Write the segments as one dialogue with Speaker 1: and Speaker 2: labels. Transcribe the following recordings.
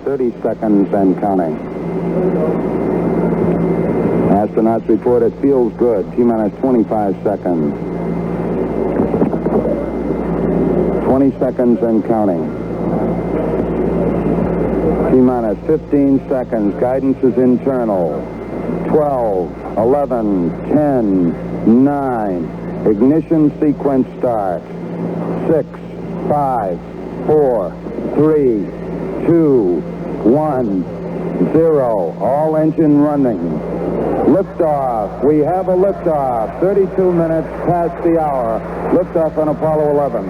Speaker 1: 30 seconds and counting. Astronauts report it feels good. T-minus 25 seconds. 20 seconds and counting. T-minus 15 seconds. Guidance is internal. 12, 11, 10, 9. Ignition sequence starts. 6, 5, 4, 3, 2, 1, 0. All engine running. Liftoff. We have a liftoff. 32 minutes past the hour. Liftoff on Apollo 11.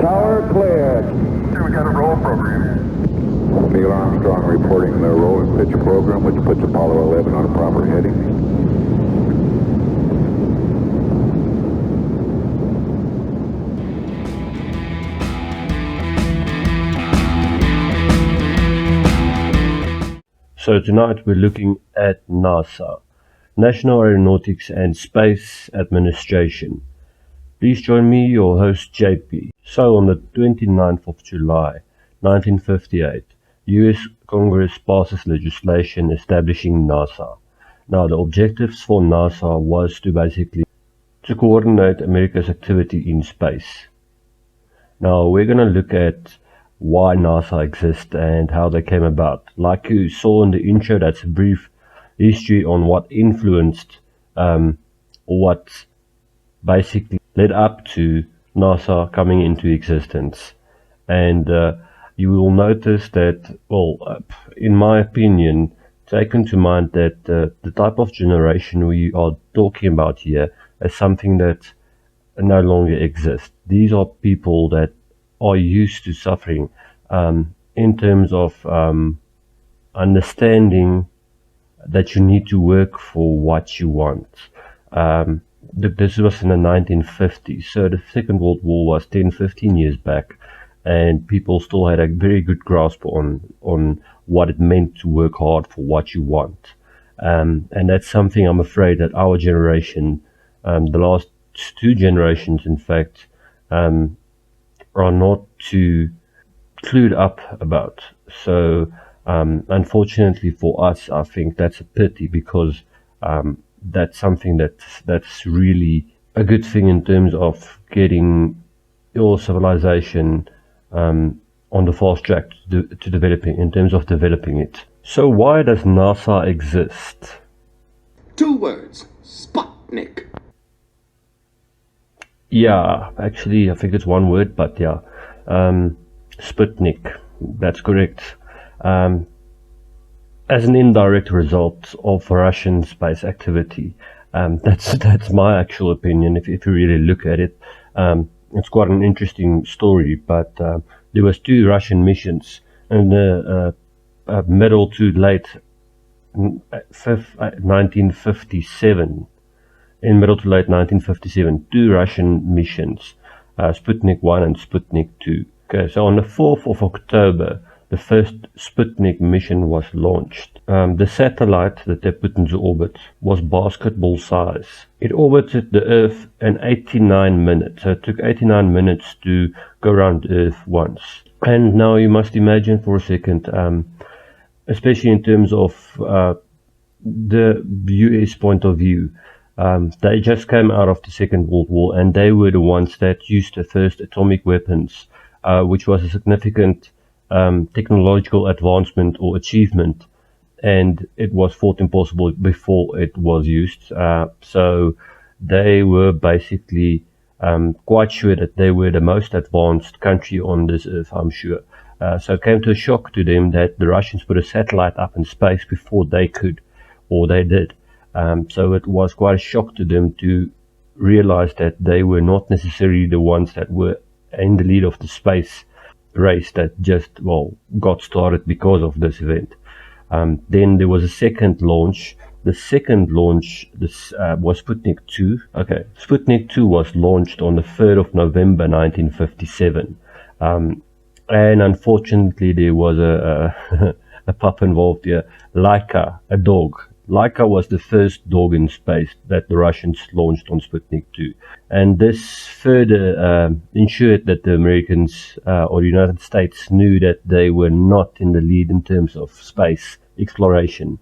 Speaker 1: Tower cleared.
Speaker 2: We got a roll program.
Speaker 3: Neil Armstrong reporting the roll and pitch program, which puts Apollo 11 on a proper heading.
Speaker 4: So tonight we're looking at NASA, National Aeronautics and Space Administration. Please join me, your host JP. So on the 29th of July, 1958, US Congress passes legislation establishing NASA. Now the objectives for NASA was to basically to coordinate America's activity in space. Now we're going to look at why NASA exists and how they came about. Like you saw in the intro, that's a brief history on what influenced or what basically led up to NASA coming into existence. And you will notice that, well, in my opinion, taken to mind that the type of generation we are talking about here is something that no longer exists. These are people that are used to suffering in terms of understanding that you need to work for what you want. This was in the 1950s, so the Second World War was 10-15 years back, and people still had a very good grasp on what it meant to work hard for what you want. And that's something I'm afraid that our generation, the last two generations in fact, are not too clued up about. So unfortunately for us, I think that's a pity, because that's something that's really a good thing in terms of getting your civilization on the fast track to developing, in terms of developing it. So why does NASA exist?
Speaker 5: 2 words: Sputnik.
Speaker 4: Yeah, actually, I think it's one word, but yeah, Sputnik, that's correct. As an indirect result of Russian space activity, that's my actual opinion. If you really look at it, it's quite an interesting story. But there was 2 Russian missions in the middle to late 1957. In middle to late 1957, 2 Russian missions, Sputnik 1 and Sputnik 2. Okay, so on the 4th of October, the first Sputnik mission was launched. The satellite that they put into orbit was basketball size. It orbited the Earth in 89 minutes. So it took 89 minutes to go around Earth once. And now you must imagine for a second, especially in terms of the US point of view, they just came out of the Second World War, and they were the ones that used the first atomic weapons, which was a significant technological advancement or achievement, and it was thought impossible before it was used. So they were basically quite sure that they were the most advanced country on this earth, I'm sure. So it came to a shock to them that the Russians put a satellite up in space before they could, or they did. So it was quite a shock to them to realize that they were not necessarily the ones that were in the lead of the space race that just, well, got started because of this event. Then there was a second launch. The second launch was Sputnik 2. Okay, Sputnik 2 was launched on the 3rd of November 1957. And unfortunately, there was a pup involved here, Laika, a dog. Laika was the first dog in space that the Russians launched on Sputnik 2. And this further ensured that the Americans or the United States knew that they were not in the lead in terms of space exploration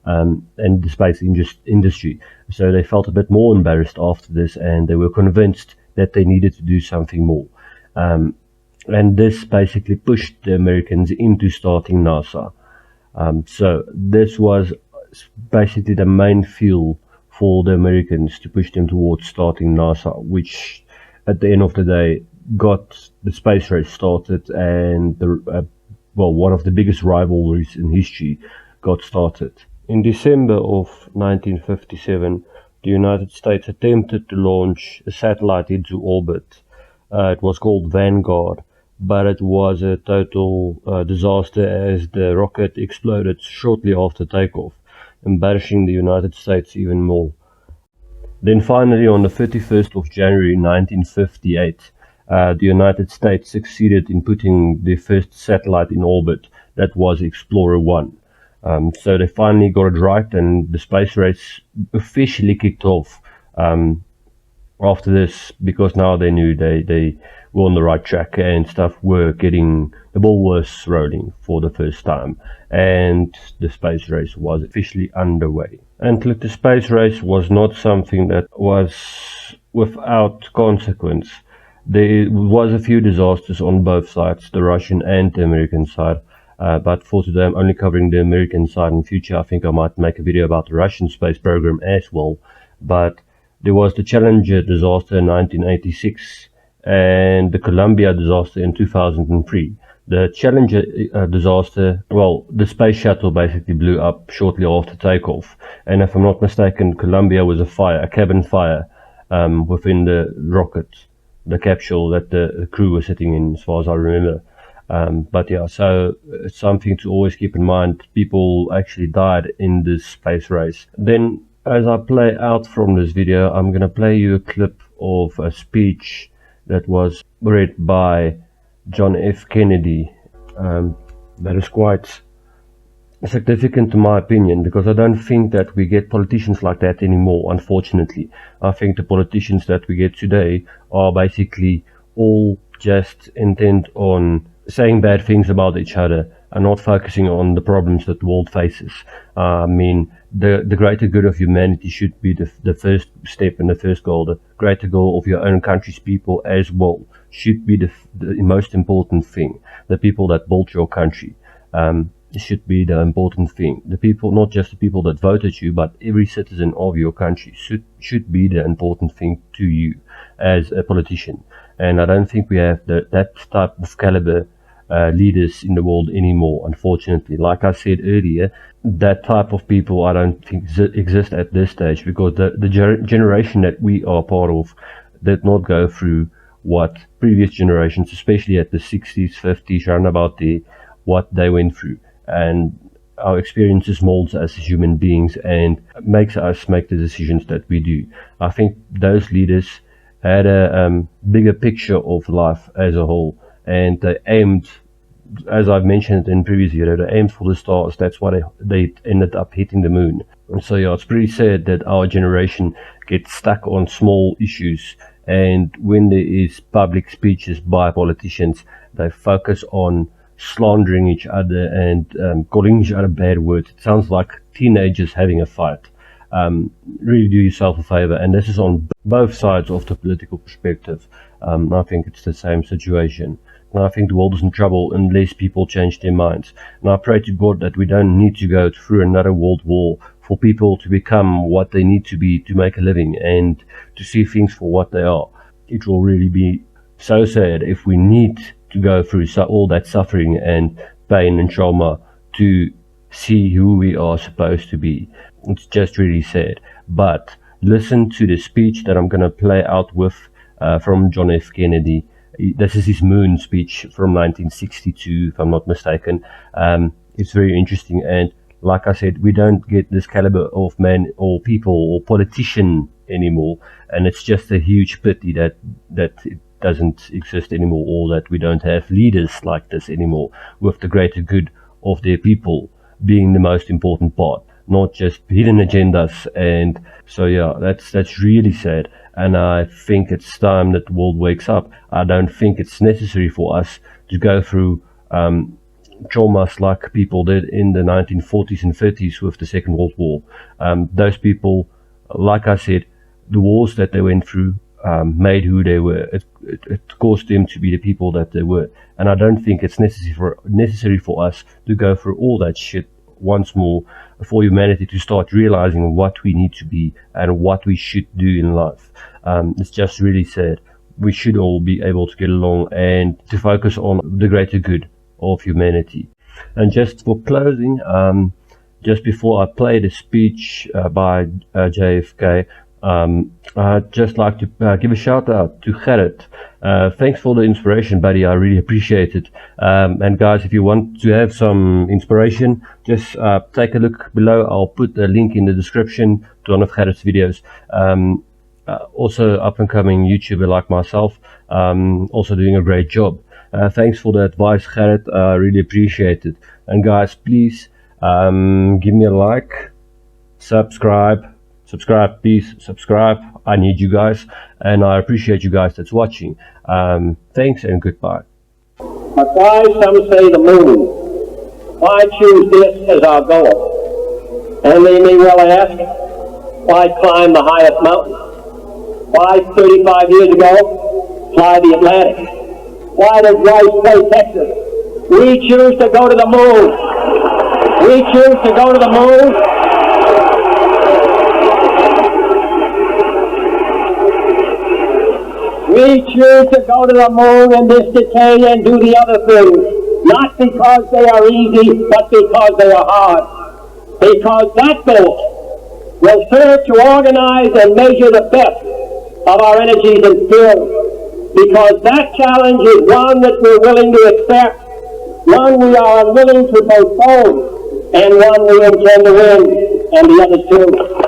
Speaker 4: and the space industry. So they felt a bit more embarrassed after this, and they were convinced that they needed to do something more. And this basically pushed the Americans into starting NASA. So this was basically the main fuel for the Americans to push them towards starting NASA, which at the end of the day got the space race started, and one of the biggest rivalries in history got started. In December of 1957, the United States attempted to launch a satellite into orbit. It was called Vanguard, but it was a total disaster as the rocket exploded shortly after takeoff, embarrassing the United States even more. Then finally, on the 31st of January 1958, the United States succeeded in putting the first satellite in orbit. That was Explorer 1. So they finally got it right, and the space race officially kicked off after this, because now they knew they were on the right track and the ball was rolling for the first time, and the space race was officially underway. And look, the space race was not something that was without consequence. There was a few disasters on both sides, the Russian and the American side. But for today, I'm only covering the American side. In future, I think I might make a video about the Russian space program as well. But there was the Challenger disaster in 1986 and the Columbia disaster in 2003. The Challenger disaster, the space shuttle basically blew up shortly after takeoff. And if I'm not mistaken, Columbia was a cabin fire within the rocket, the capsule that the crew was sitting in, as far as I remember. But yeah, so it's something to always keep in mind. People actually died in this space race. Then, as I play out from this video, I'm going to play you a clip of a speech that was read by John F. Kennedy. That is quite significant in my opinion, because I don't think that we get politicians like that anymore, unfortunately. I think the politicians that we get today are basically all just intent on saying bad things about each other and not focusing on the problems that the world faces. I mean, the greater good of humanity should be the first step and the first goal. The greater goal of your own country's people as well should be the most important thing. The people that built your country should be the important thing. The people, not just the people that voted you, but every citizen of your country should be the important thing to you as a politician. And I don't think we have that type of caliber leaders in the world anymore, unfortunately. Like I said earlier, that type of people I don't think exist at this stage, because the generation that we are part of did not go through what previous generations, especially at the 60s, 50s, around about there, what they went through. And our experiences molds us as human beings and makes us make the decisions that we do. I think those leaders had a bigger picture of life as a whole, and they aimed, as I've mentioned in previous video, they aimed for the stars. That's why they ended up hitting the moon. And so yeah, it's pretty sad that our generation gets stuck on small issues, and when there is public speeches by politicians, they focus on slandering each other and calling each other bad words. It sounds like teenagers having a fight. Really do yourself a favor, and this is on both sides of the political perspective. I think it's the same situation, and I think the world is in trouble unless people change their minds. And I pray to God that we don't need to go through another world war for people to become what they need to be to make a living and to see things for what they are. It will really be so sad if we need to go through all that suffering and pain and trauma to see who we are supposed to be. It's just really sad. But listen to the speech that I'm going to play out with from John F. Kennedy. This is his moon speech from 1962, if I'm not mistaken. It's very interesting, and like I said, we don't get this caliber of man or people or politician anymore, and it's just a huge pity that it doesn't exist anymore, or that we don't have leaders like this anymore, with the greater good of their people being the most important part, not just hidden agendas. And so yeah, that's really sad. And I think it's time that the world wakes up. I don't think it's necessary for us to go through traumas like people did in the 1940s and 30s with the Second World War. Those people, like I said, the wars that they went through made who they were. It caused them to be the people that they were. And I don't think it's necessary for us to go through all that shit once more for humanity to start realizing what we need to be and what we should do in life. It's just really sad. We should all be able to get along and to focus on the greater good of humanity. And just for closing, just before I play the speech by JFK, I'd just like to give a shout out to Gerrit. Thanks for the inspiration, buddy. I really appreciate it. And guys, if you want to have some inspiration, just take a look below. I'll put a link in the description to one of Gerrit's videos. Also up and coming YouTuber like myself, also doing a great job. Thanks for the advice, Gerrit. I really appreciate it. And guys, please give me a like, subscribe, please subscribe. I need you guys, and I appreciate you guys that's watching. Thanks and goodbye.
Speaker 6: But why, some say, the moon? Why choose this as our goal? And they may well ask, why climb the highest mountain? Why 35 years ago fly the Atlantic? Why does Rice play Texas? We choose to go to the moon. We choose to go to the moon. We choose to go to the moon in this decade and do the other things, not because they are easy, but because they are hard. Because that goal will serve to organize and measure the best of our energies and skills. Because that challenge is one that we're willing to accept, one we are unwilling to postpone, and one we intend to win, and the others too.